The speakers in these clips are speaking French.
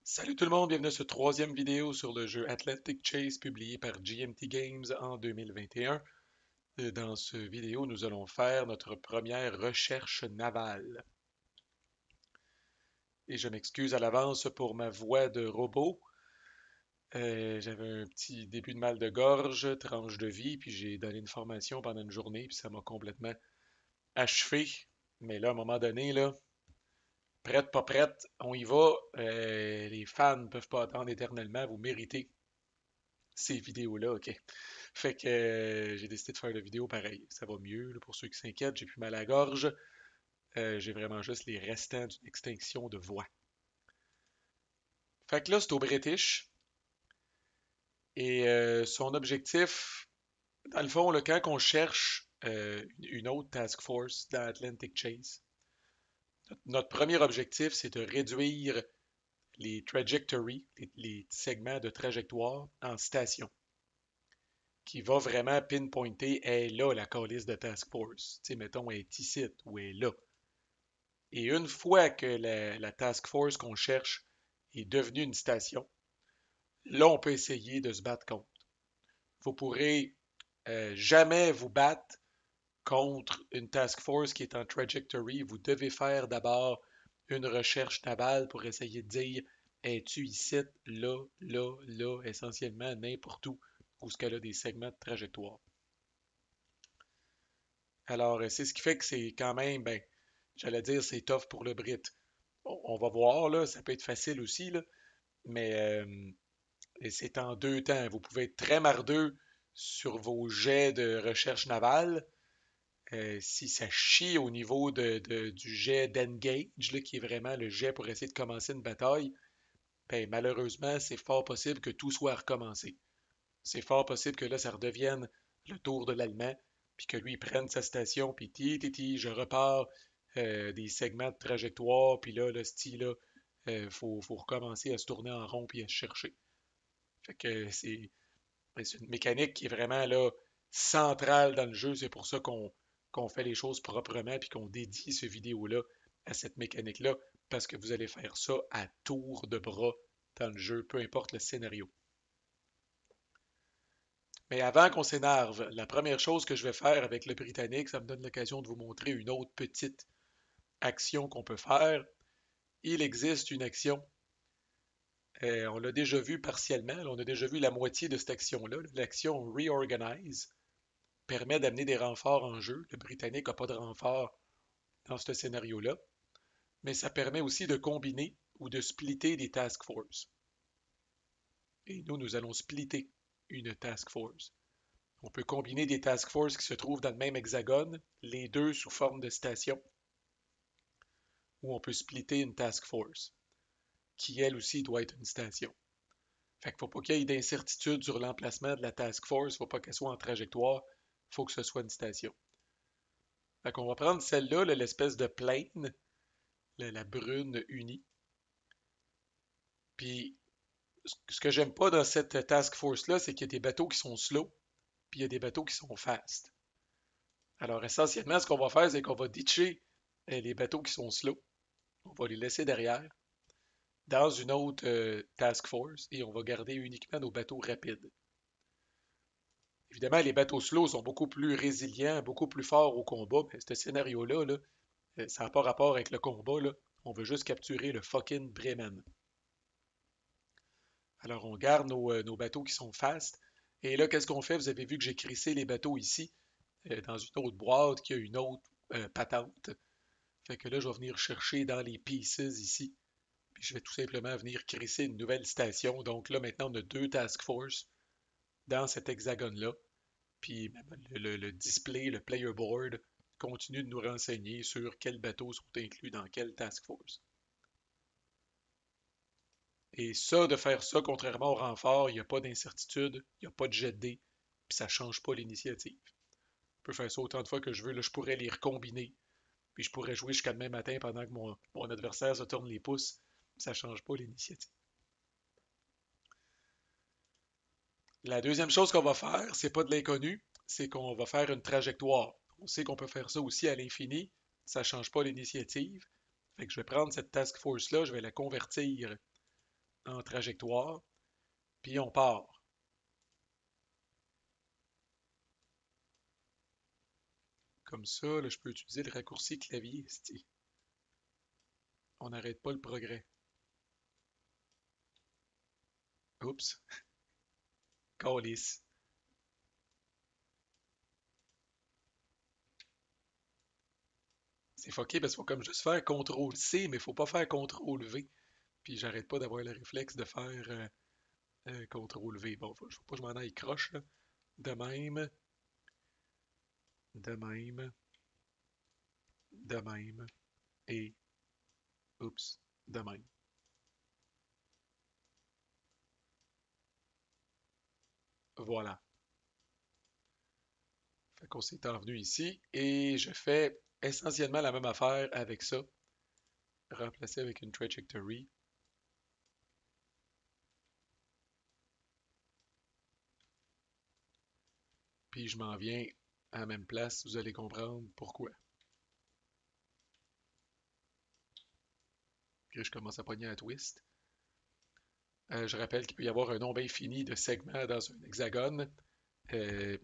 Salut tout le monde, bienvenue à cette troisième vidéo sur le jeu Atlantic Chase publié par GMT Games en 2021. Dans cette vidéo, nous allons faire notre première recherche navale. Et je m'excuse à l'avance pour ma voix de robot. J'avais un petit début de mal de gorge, tranche de vie, puis j'ai donné une formation pendant une journée, puis ça m'a complètement achevé. Mais là, à un moment donné, là, prête, pas prête, on y va. Les fans ne peuvent pas attendre éternellement, vous méritez ces vidéos-là, ok. Fait que j'ai décidé de faire la vidéo pareil. Ça va mieux, là, pour ceux qui s'inquiètent, j'ai plus mal à la gorge. J'ai vraiment juste les restants d'une extinction de voix. Fait que là, c'est au British. Et son objectif, dans le fond, là, quand on cherche une autre task force dans Atlantic Chase, notre premier objectif, c'est de réduire les trajectories, les segments de trajectoire en stations, qui va vraiment pinpointer, est là la calice de task force. Tu sais, mettons, elle est ici ou elle est là. Et une fois que la task force qu'on cherche est devenue une station, là, on peut essayer de se battre contre. Vous pourrez jamais vous battre contre une task force qui est en trajectory. Vous devez faire d'abord une recherche navale pour essayer de dire es-tu ici, là, là, là, essentiellement n'importe où ce qu'elle a des segments de trajectoire. Alors, c'est ce qui fait que c'est quand même, ben, j'allais dire, c'est tough pour le Brit. On va voir, là, ça peut être facile aussi, là, mais et c'est en deux temps. Vous pouvez être très mardeux sur vos jets de recherche navale. Si ça chie au niveau du jet d'engage, là, qui est vraiment le jet pour essayer de commencer une bataille, ben, malheureusement, c'est fort possible que tout soit recommencé. C'est fort possible que là, ça redevienne le tour de l'Allemand, puis que lui il prenne sa station, puis je repars des segments de trajectoire, puis là, le style, là, faut recommencer à se tourner en rond puis à se chercher. Fait que c'est une mécanique qui est vraiment là centrale dans le jeu. C'est pour ça qu'on fait les choses proprement puis qu'on dédie ce vidéo-là à cette mécanique-là, parce que vous allez faire ça à tour de bras dans le jeu, peu importe le scénario. Mais avant qu'on s'énerve, la première chose que je vais faire avec le Britannique, ça me donne l'occasion de vous montrer une autre petite action qu'on peut faire. Il existe une action, on l'a déjà vu partiellement, là, on a déjà vu la moitié de cette action-là. L'action Reorganize permet d'amener des renforts en jeu. Le Britannique n'a pas de renfort dans ce scénario-là, mais ça permet aussi de combiner ou de splitter des task force. Et nous allons splitter une task force. On peut combiner des task force qui se trouvent dans le même hexagone, les deux sous forme de station, ou on peut splitter une task force, qui elle aussi doit être une station. Fait qu'il ne faut pas qu'il y ait d'incertitude sur l'emplacement de la task force, il ne faut pas qu'elle soit en trajectoire, il faut que ce soit une station. Fait qu'on va prendre celle-là, l'espèce de plaine, la brune unie. Puis ce que j'aime pas dans cette task force-là, c'est qu'il y a des bateaux qui sont slow, puis il y a des bateaux qui sont fast. Alors essentiellement, ce qu'on va faire, c'est qu'on va ditcher les bateaux qui sont slow. On va les laisser derrière dans une autre task force et on va garder uniquement nos bateaux rapides. Évidemment, les bateaux slow sont beaucoup plus résilients, beaucoup plus forts au combat, mais ce scénario-là, là, ça n'a pas rapport avec le combat. Là. On veut juste capturer le fucking Bremen. Alors, on garde nos bateaux qui sont fast. Et là, qu'est-ce qu'on fait? Vous avez vu que j'ai crissé les bateaux ici, dans une autre boîte qui a une autre patente. Fait que là, je vais venir chercher dans les pieces ici. Puis je vais tout simplement venir crisser une nouvelle station. Donc là, maintenant, on a deux task force dans cet hexagone-là. Puis le display, le player board, continue de nous renseigner sur quels bateaux sont inclus dans quelle task force. Et ça, de faire ça, contrairement au renfort, il n'y a pas d'incertitude, il n'y a pas de jet de dés, puis ça ne change pas l'initiative. Je peux faire ça autant de fois que je veux. Là, je pourrais les recombiner, puis je pourrais jouer jusqu'à demain matin pendant que mon adversaire se tourne les pouces. Ça ne change pas l'initiative. La deuxième chose qu'on va faire, c'est pas de l'inconnu, c'est qu'on va faire une trajectoire. On sait qu'on peut faire ça aussi à l'infini, ça ne change pas l'initiative. Fait que je vais prendre cette task force-là, je vais la convertir en trajectoire, puis on part. Comme ça, là, je peux utiliser le raccourci clavier, esti. On n'arrête pas le progrès. Oups, calice. C'est fucké parce qu'il faut comme juste faire CTRL-C, mais il faut pas faire CTRL-V. Puis j'arrête pas d'avoir le réflexe de faire CTRL-V. Bon, faut pas que je m'en aille croche, là. De même, de même, de même, et, oups, de même. Voilà. Fait qu'on s'est envenu ici et je fais essentiellement la même affaire avec ça. Remplacer avec une trajectory. Puis je m'en viens à la même place. Vous allez comprendre pourquoi. Que je commence à pogner un twist. Je rappelle qu'il peut y avoir un nombre infini de segments dans un hexagone. Euh,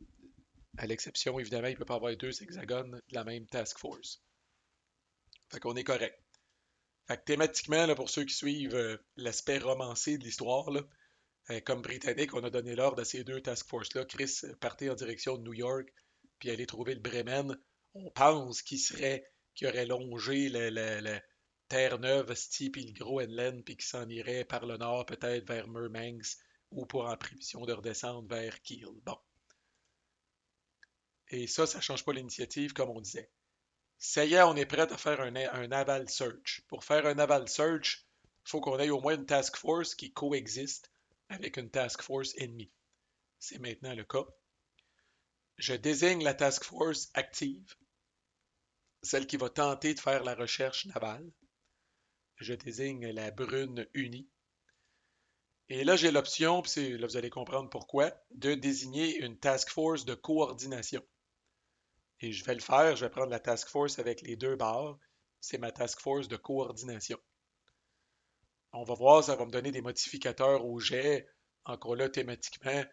à l'exception, évidemment, il ne peut pas y avoir deux hexagones de la même task force. Fait qu'on est correct. Fait que thématiquement, là, pour ceux qui suivent l'aspect romancé de l'histoire, là, comme Britannique, on a donné l'ordre à ces deux task forces-là. Chris partait en direction de New York, puis aller trouver le Bremen. On pense qu'il aurait longé la Terre-Neuve, puis le Groenland, puis qu'il s'en irait par le nord, peut-être vers Murmansk, ou pour en prévision de redescendre vers Kiel. Bon. Et ça change pas l'initiative, comme on disait. Ça y est, on est prêt à faire un naval search. Pour faire un naval search, il faut qu'on ait au moins une task force qui coexiste avec une task force ennemie. C'est maintenant le cas. Je désigne la task force active, celle qui va tenter de faire la recherche navale. Je désigne la brune unie. Et là, j'ai l'option, puis là vous allez comprendre pourquoi, de désigner une task force de coordination. Et je vais le faire, je vais prendre la task force avec les deux barres. C'est ma task force de coordination. On va voir, ça va me donner des modificateurs au jet. Encore là, thématiquement,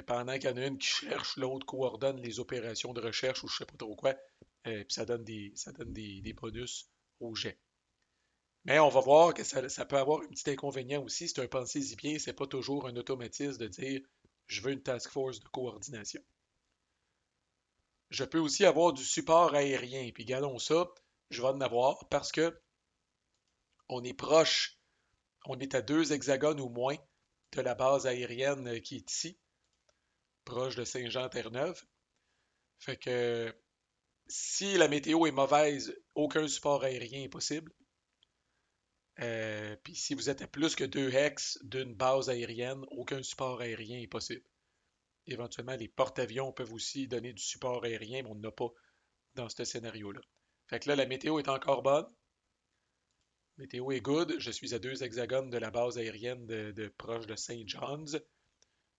pendant qu'il y en a une qui cherche, l'autre coordonne les opérations de recherche ou je sais pas trop quoi. Puis ça donne des bonus au jet. Mais on va voir que ça peut avoir un petit inconvénient aussi. C'est un pensez-y bien, c'est pas toujours un automatisme de dire je veux une task force de coordination. Je peux aussi avoir du support aérien. Puis gardons ça, je vais en avoir parce que on est proche, on est à 2 hexagones ou moins de la base aérienne qui est ici, proche de Saint-Jean-Terre-Neuve. Fait que si la météo est mauvaise, aucun support aérien est possible. Puis si vous êtes à plus que 2 hex d'une base aérienne, aucun support aérien est possible. Éventuellement, les porte-avions peuvent aussi donner du support aérien, mais on n'en a pas dans ce scénario-là. Fait que là, la météo est encore bonne. Météo est good. Je suis à 2 hexagones de la base aérienne de proche de Saint John's.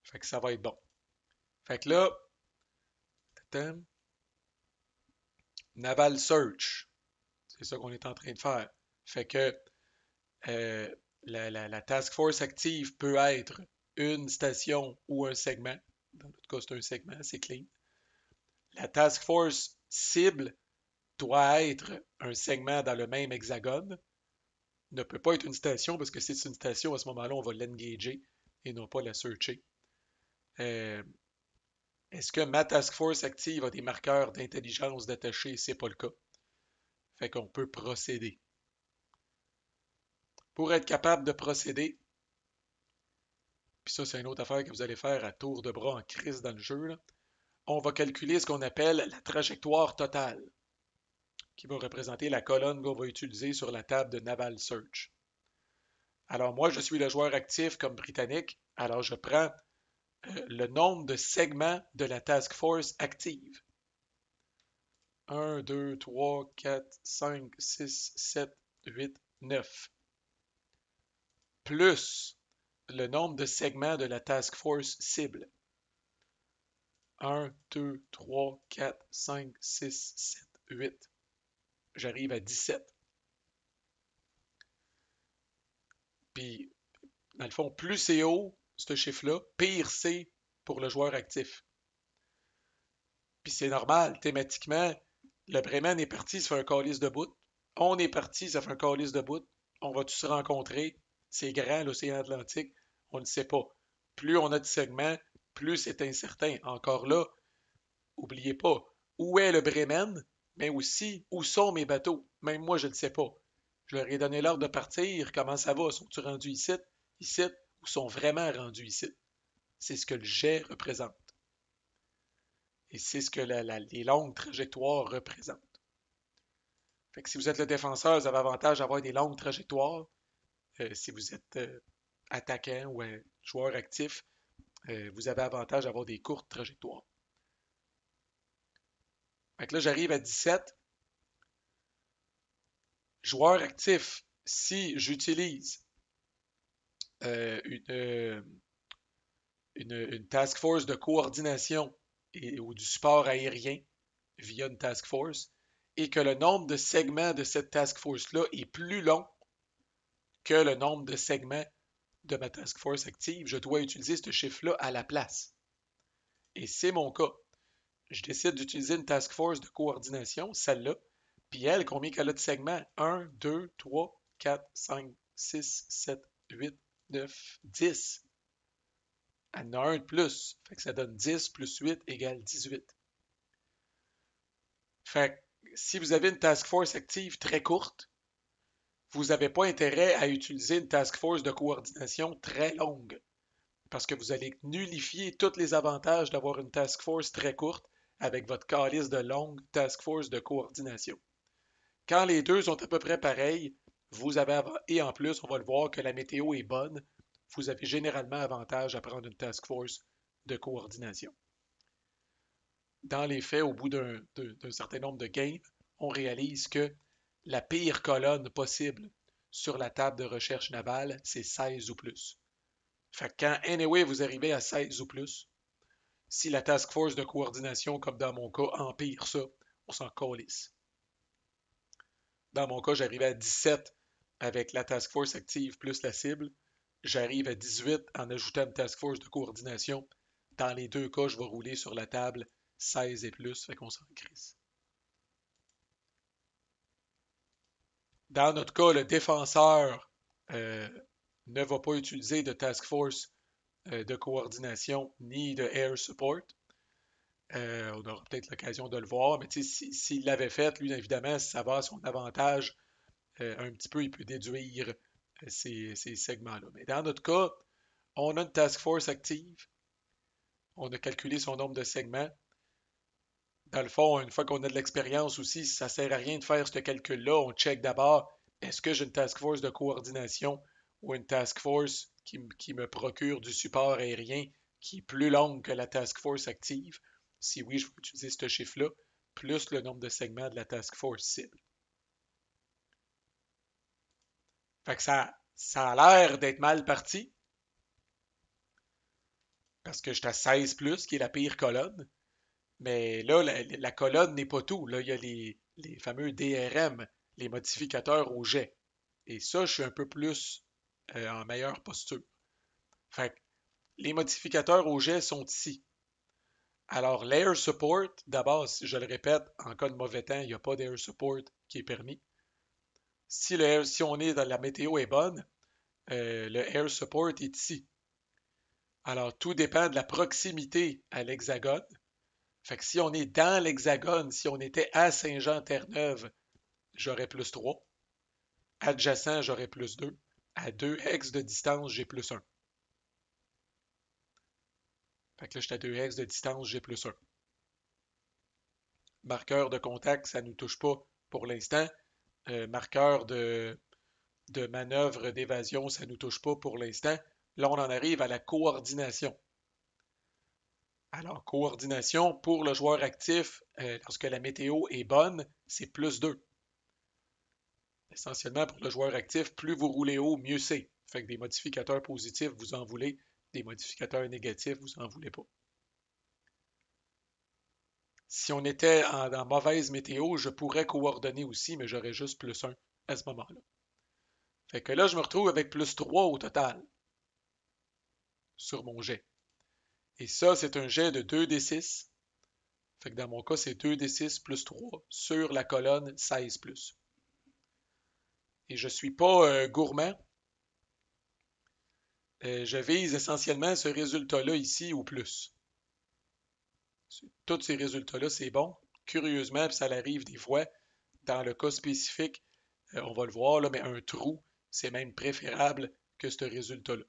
Fait que ça va être bon. Fait que là, Naval Search. C'est ça qu'on est en train de faire. Fait que euh, la task force active peut être une station ou un segment. Dans notre cas, c'est un segment, c'est clean. La task force cible doit être un segment dans le même hexagone. Ne peut pas être une station parce que si c'est une station, à ce moment-là, on va l'engager et non pas la searcher. Euh, Est-ce que ma task force active a des marqueurs d'intelligence d'attaché? C'est pas le cas. Fait qu'on peut procéder. Pour être capable de procéder, puis ça, c'est une autre affaire que vous allez faire à tour de bras en crise dans le jeu, là, on va calculer ce qu'on appelle la trajectoire totale, qui va représenter la colonne qu'on va utiliser sur la table de Naval Search. Alors moi, je suis le joueur actif comme Britannique, alors je prends le nombre de segments de la task force active. 1, 2, 3, 4, 5, 6, 7, 8, 9. Plus le nombre de segments de la task force cible. 1, 2, 3, 4, 5, 6, 7, 8. J'arrive à 17. Puis Dans le fond, plus c'est haut, ce chiffre-là, pire c'est pour le joueur actif. Puis c'est normal, thématiquement, le Bremen est parti, ça fait un calice de bout. On est parti, ça fait un calice de bout. On va tous se rencontrer. C'est grand, l'océan Atlantique. On ne sait pas. Plus on a de segments, plus c'est incertain. Encore là, oubliez pas, où est le Bremen, mais aussi où sont mes bateaux. Même moi, je ne le sais pas. Je leur ai donné l'ordre de partir. Comment ça va? Sont-ils rendus ici? Ici? Ou sont vraiment rendus ici? C'est ce que le jet représente. Et c'est ce que les longues trajectoires représentent. Fait que si vous êtes le défenseur, vous avez avantage d'avoir des longues trajectoires. Si vous êtes attaquant ou un joueur actif, vous avez avantage d'avoir des courtes trajectoires. Fait que là, j'arrive à 17. Joueur actif, si j'utilise euh, une, euh, une task force de coordination ou du support aérien via une task force, et que le nombre de segments de cette task force-là est plus long que le nombre de segments de ma task force active, je dois utiliser ce chiffre-là à la place. Et c'est mon cas. Je décide d'utiliser une task force de coordination, celle-là, puis elle, combien qu'elle a de segments? 1, 2, 3, 4, 5, 6, 7, 8, 9, 10. Elle en a un de plus. Fait que ça donne 10 plus 8 égale 18. Fait que si vous avez une task force active très courte, vous n'avez pas intérêt à utiliser une task force de coordination très longue. Parce que vous allez nullifier tous les avantages d'avoir une task force très courte avec votre calice de longue task force de coordination. Quand les deux sont à peu près pareils, vous avez, et en plus, on va le voir que la météo est bonne, vous avez généralement avantage à prendre une task force de coordination. Dans les faits, au bout d'un certain nombre de games, on réalise que la pire colonne possible sur la table de recherche navale, c'est 16 ou plus. Fait que quand, anyway, vous arrivez à 16 ou plus, si la task force de coordination, comme dans mon cas, empire ça, on s'en calisse. Dans mon cas, j'arrivais à 17 avec la task force active plus la cible. J'arrive à 18 en ajoutant une task force de coordination. Dans les deux cas, je vais rouler sur la table 16 et plus, fait qu'on s'en crisse. Dans notre cas, le défenseur ne va pas utiliser de task force de coordination ni de air support. On aura peut-être l'occasion de le voir, mais s'il l'avait fait, lui, évidemment, ça va à son avantage. Un petit peu, il peut déduire ces segments-là. Mais dans notre cas, on a une task force active. On a calculé son nombre de segments. Dans le fond, une fois qu'on a de l'expérience aussi, ça ne sert à rien de faire ce calcul-là. On check d'abord, est-ce que j'ai une task force de coordination ou une task force qui me procure du support aérien qui est plus longue que la task force active? Si oui, je vais utiliser ce chiffre-là, plus le nombre de segments de la task force cible. Fait que ça a l'air d'être mal parti, parce que j'étais à 16 plus, qui est la pire colonne. Mais là, la colonne n'est pas tout. Là, il y a les fameux DRM, les modificateurs au jet. Et ça, je suis un peu plus en meilleure posture. Fait que les modificateurs au jet sont ici. Alors, l'air support, d'abord, si je le répète, en cas de mauvais temps, il n'y a pas d'air support qui est permis. Si on est dans la météo est bonne, le air support est ici. Alors, tout dépend de la proximité à l'hexagone. Fait que si on est dans l'hexagone, si on était à Saint-Jean-Terre-Neuve, j'aurais plus 3. Adjacent, j'aurais plus 2. À 2 hex de distance, j'ai plus 1. Fait que là, je suis à 2 hex de distance, j'ai plus 1. Marqueur de contact, ça ne nous touche pas pour l'instant. Marqueur de manœuvre d'évasion, ça ne nous touche pas pour l'instant. Là, on en arrive à la coordination. Alors, coordination pour le joueur actif, lorsque la météo est bonne, c'est plus 2. Essentiellement, pour le joueur actif, plus vous roulez haut, mieux c'est. Fait que des modificateurs positifs, vous en voulez. Des modificateurs négatifs, vous en voulez pas. Si on était en mauvaise météo, je pourrais coordonner aussi, mais j'aurais juste plus 1 à ce moment-là. Fait que là, je me retrouve avec plus 3 au total. sur mon jet. Et ça, c'est un jet de 2d6. Fait que dans mon cas, c'est 2d6 plus 3 sur la colonne 16+. Et je ne suis pas gourmand. Je vise essentiellement ce résultat-là ici ou plus. Tous ces résultats-là, c'est bon. Curieusement, puis ça arrive des fois, dans le cas spécifique, on va le voir, là, mais un trou, c'est même préférable que ce résultat-là.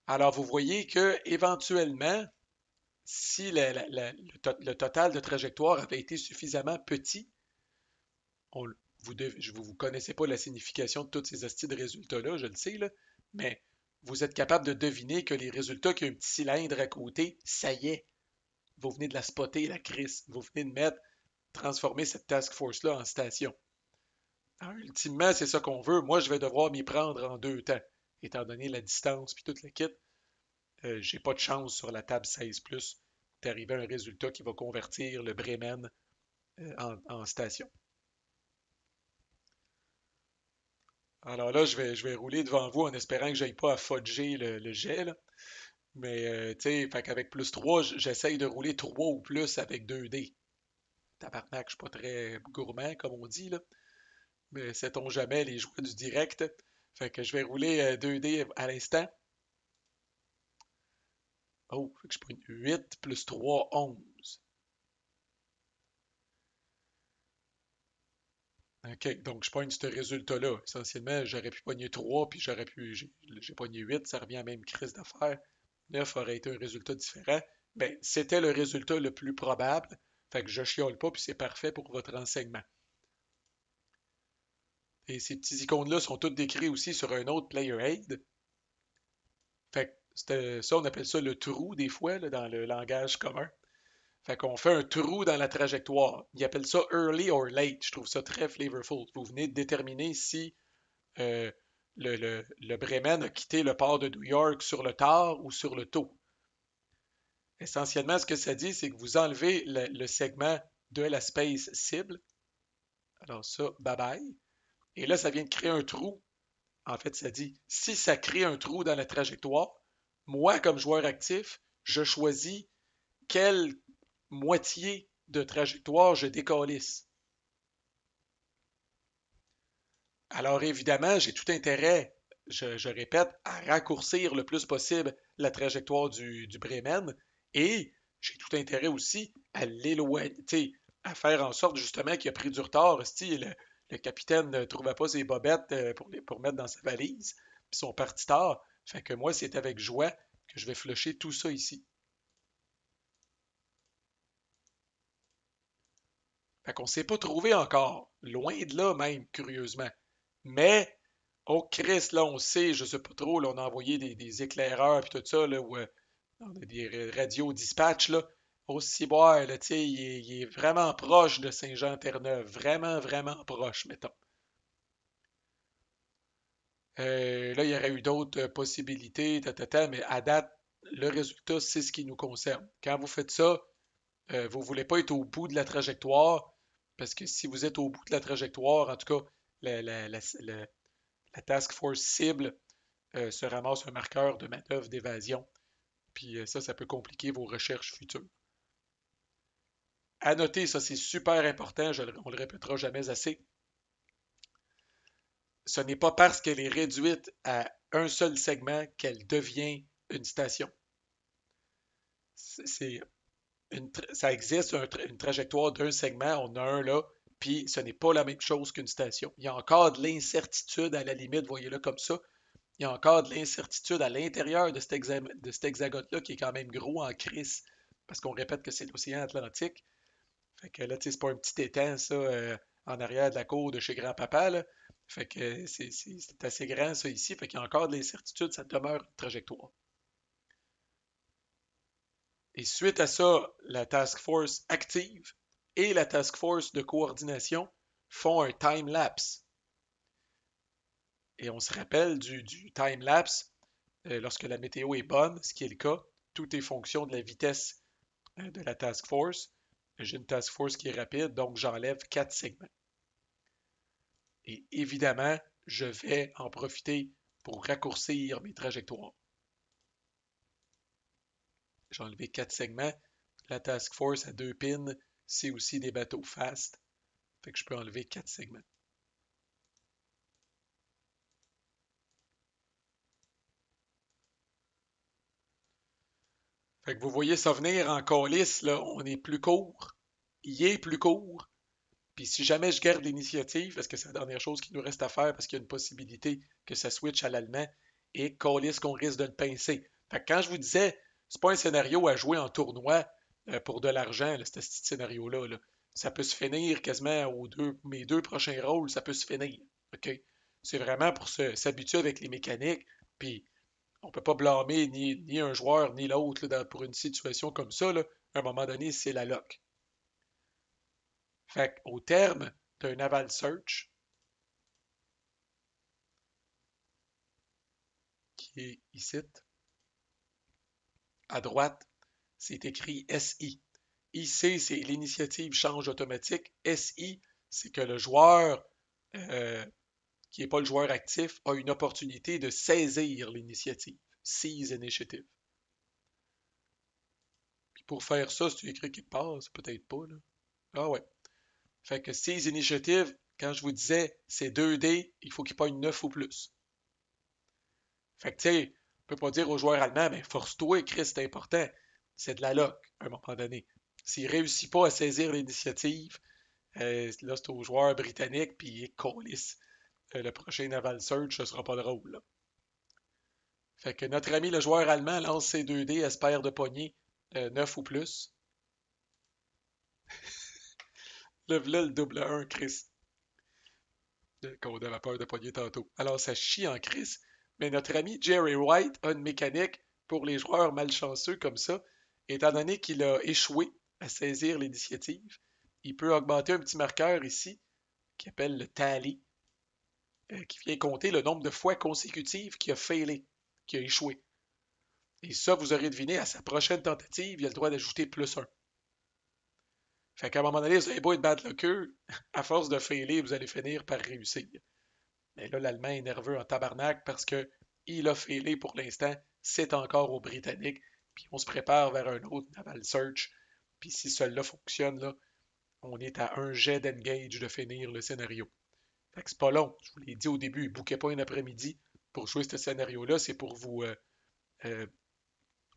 Alors, vous voyez que éventuellement, si le total de trajectoire avait été suffisamment petit, vous ne connaissez pas la signification de tous ces astuces de résultats-là, je le sais, là, mais vous êtes capable de deviner que les résultats qui ont un petit cylindre à côté, ça y est, vous venez de la spotter, la crise. Vous venez de transformer cette task force-là en station. Alors, ultimement, c'est ça qu'on veut. Moi, je vais devoir m'y prendre en 2 temps. Étant donné la distance puis toute la kit, j'ai pas de chance sur la table 16+, d'arriver à un résultat qui va convertir le Bremen en station. Alors là, je vais rouler devant vous en espérant que j'aille pas à fudger le jet, là. Mais, tu sais, fait qu'avec plus 3, j'essaye de rouler 3 ou plus avec 2 dés. Tabarnak, je suis pas très gourmand, comme on dit, là. Mais sait-on jamais les joies du direct. Fait que je vais rouler 2 dés à l'instant. Oh, fait que je prends une 8 plus 3, 11. OK, donc je pogne ce résultat-là. Essentiellement, j'aurais pu pogner 3, puis j'ai pogné 8, ça revient à la même crise d'affaires. 9 aurait été un résultat différent. Ben, c'était le résultat le plus probable. Fait que je chiole pas, puis c'est parfait pour votre renseignement. Et ces petits icônes-là sont toutes décrits aussi sur un autre player aid. Fait que ça, on appelle ça le trou des fois, là, dans le langage commun. Fait qu'on fait un trou dans la trajectoire. Ils appellent ça early or late. Je trouve ça très flavorful. Vous venez de déterminer si euh, le Bremen a quitté le port de New York sur le tard ou sur le tôt. Essentiellement, ce que ça dit, c'est que vous enlevez le segment de la space cible. Alors ça, bye bye. Et là, ça vient de créer un trou. En fait, ça dit, si ça crée un trou dans la trajectoire, moi, comme joueur actif, je choisis quelle moitié de trajectoire je décalisse. Alors évidemment, j'ai tout intérêt, je répète, à raccourcir le plus possible la trajectoire du Bremen et j'ai tout intérêt aussi à l'éloigner, à faire en sorte justement qu'il a pris du retard. Si le capitaine ne trouvait pas ses bobettes pour mettre dans sa valise, puis ils sont partis tard. Fait que moi, c'est avec joie que je vais flusher tout ça ici. Fait qu'on ne s'est pas trouvé encore. Loin de là même, curieusement. Mais, oh Christ, là, on sait, je sais pas trop, là, on a envoyé des éclaireurs et tout ça, là, où on a des radios dispatch, là. Au ciboire, là, tu sais, il est vraiment proche de Saint-Jean-Terre-Neuve. Vraiment, vraiment proche, mettons. Là, il y aurait eu d'autres possibilités, mais à date, le résultat, c'est ce qui nous concerne. Quand vous faites ça, vous ne voulez pas être au bout de la trajectoire, parce que si vous êtes au bout de la trajectoire, en tout cas, la task force cible se ramasse un marqueur de manœuvre d'évasion. Puis ça peut compliquer vos recherches futures. À noter, ça c'est super important, on le répétera jamais assez. Ce n'est pas parce qu'elle est réduite à un seul segment qu'elle devient une station. C'est ça existe une trajectoire d'un segment, on a un là, puis ce n'est pas la même chose qu'une station. Il y a encore de l'incertitude à la limite, voyez-le comme ça. Il y a encore de l'incertitude à l'intérieur de cet hexagone-là qui est quand même gros en crise, parce qu'on répète que c'est l'océan Atlantique. Fait que là, tu sais, c'est pas un petit étang, ça, en arrière de la cour de chez grand-papa, là. Fait que c'est assez grand, ça, ici. Fait qu'il y a encore de l'incertitude, ça demeure une trajectoire. Et suite à ça, la task force active et la task force de coordination font un time-lapse. Et on se rappelle du time-lapse lorsque la météo est bonne, ce qui est le cas. Tout est fonction de la vitesse de la task force. J'ai une task force qui est rapide, donc j'enlève 4 segments. Et évidemment, je vais en profiter pour raccourcir mes trajectoires. J'ai enlevé 4 segments. La Task Force à 2 pins, c'est aussi des bateaux fast. Fait que je peux enlever 4 segments. Fait que vous voyez ça venir en calice, là, on est plus court. Il est plus court. Puis si jamais je garde l'initiative, parce que c'est la dernière chose qui nous reste à faire, parce qu'il y a une possibilité que ça switch à l'allemand, et calice qu'on risque de le pincer. Fait que quand je vous disais, c'est pas un scénario à jouer en tournoi pour de l'argent, là, ce petit scénario-là. Là. Ça peut se finir quasiment mes deux prochains rôles, ça peut se finir. OK? C'est vraiment pour s'habituer avec les mécaniques. Puis on peut pas blâmer ni un joueur ni l'autre là, pour une situation comme ça. Là. À un moment donné, c'est la loc. Fait qu'au terme d'un naval search, qui est ici, à droite, c'est écrit SI. IC, c'est l'initiative change automatique. SI, c'est que le joueur euh, qui n'est pas le joueur actif a une opportunité de saisir l'initiative. Seize Initiative. Puis pour faire ça, si tu écris quelque part, c'est peut-être pas, là. Ah ouais. Fait que Seize Initiative, quand je vous disais c'est 2D, il faut qu'il pogne 9 ou plus. Fait que tu sais, on peut pas dire aux joueurs allemands, mais force-toi, Chris, c'est important. C'est de la luck, à un moment donné. S'il réussit pas à saisir l'initiative, là, c'est aux joueurs britanniques, puis ils colissent. Le prochain Naval Search, ce sera pas drôle, là. Fait que notre ami le joueur allemand lance ses 2D, espère de pogner 9 ou plus. Là, le double 1, Chris, qu'on avait peur de pogner tantôt. Alors, ça chie en Chris, mais notre ami Jerry White a une mécanique pour les joueurs malchanceux comme ça, étant donné qu'il a échoué à saisir l'initiative. Il peut augmenter un petit marqueur ici, qui appelle le tally, qui vient compter le nombre de fois consécutives qu'il a failé, qu'il a échoué. Et ça, vous aurez deviné, à sa prochaine tentative, il a le droit d'ajouter plus un. Fait qu'à un moment donné, vous avez beau être bad lucker, à force de failer, vous allez finir par réussir. Mais là, l'Allemand est nerveux en tabarnak parce que il a failé pour l'instant, c'est encore aux Britanniques, puis on se prépare vers un autre naval search. Puis si cela fonctionne, là, on est à un jet d'engage de finir le scénario. Fait que c'est pas long. Je vous l'ai dit au début, bouquez pas un après-midi pour jouer ce scénario-là, c'est pour euh,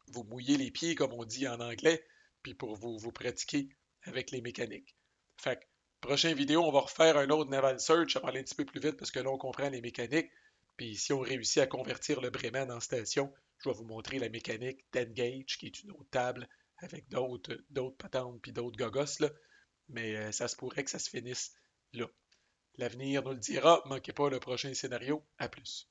vous mouiller les pieds, comme on dit en anglais, puis pour vous pratiquer avec les mécaniques. Fait que, prochaine vidéo, on va refaire un autre Naval Search, ça va aller un petit peu plus vite parce que là, on comprend les mécaniques. Puis si on réussit à convertir le Bremen en station, je vais vous montrer la mécanique d'Engage, qui est une autre table avec d'autres patentes puis d'autres gogos, là. Mais ça se pourrait que ça se finisse là. L'avenir nous le dira. Manquez pas le prochain scénario. À plus.